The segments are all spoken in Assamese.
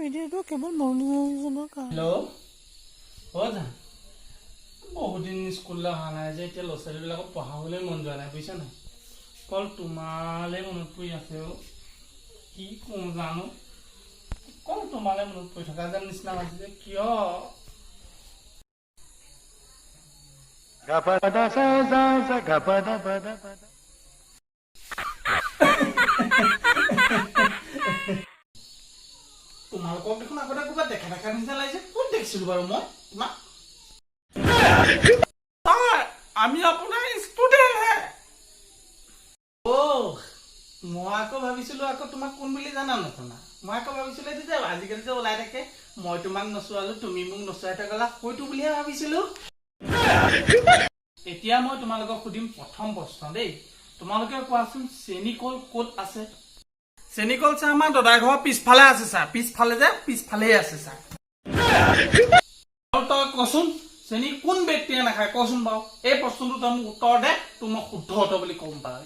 এতিয়াতো কেৱল মনোৰঞ্জনৰ কাৰণে। হেল্ল' অ' যা বহুত দিন স্কুললৈ অহা নাই যে এতিয়া ল'ৰা ছোৱালীবিলাকক পঢ়াবলৈ মন যোৱা নাই বুজিছা নাই অকল তোমালৈ মনত পৰি আছে অ' কি কওঁ জানো অকল তোমালৈ মনত পৰি থকা যেন নিচিনা হৈছে যে কিয় তোমালোকক দেখোন আগতে ক'ৰবাত দেখা নিচিনা লাগিছে ক'ত দেখিছিলো বাৰু মই তোমাক আমি আপোনাৰ ষ্টুডেণ্ট হে অ' মই আকৌ ভাবিছিলো আকৌ তোমাক কোন বুলি জানা নশুনা মই আকৌ ভাবিছিলো এইটো যে আজিকালি যে ওলাই থাকে মই তোমাক নচোৱালো তুমি মোক নচোৱাই থাকা হয়তো বুলিহে ভাবিছিলো এতিয়া মই তোমালোকক সুধিম প্ৰথম প্ৰশ্ন দেই তোমালোকে কোৱাচোন চেনিকল ক'ত আছে চেনিকল ছাৰ আমাৰ দাদাৰ ঘৰৰ পিছফালে আছে ছাৰ পিছফালেই আছে ছাৰ তই কচোন চেনি কোন ব্যক্তিয়ে নাখায় কচোন বাৰু এই প্ৰশ্নটো তই মোক উত্তৰ দে তোক মই শুদ্ধ উত্তৰ বুলি ক'ম বাৰু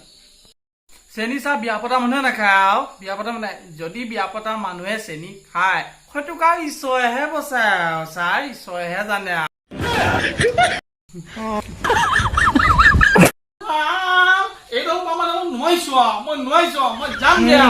চেনি চাহ বিয়া পতা মানুহে নাখায় আৰু বিয়া পতা মানে যদি বিয়া পতা মানুহে চেনি খায় হয়তো কাৰ ঈশ্বৰেহে বচায় আৰু ছাৰ ঈশ্বৰেহে জানে এইটো মই নোৱাৰিছো মই যাম দিয়া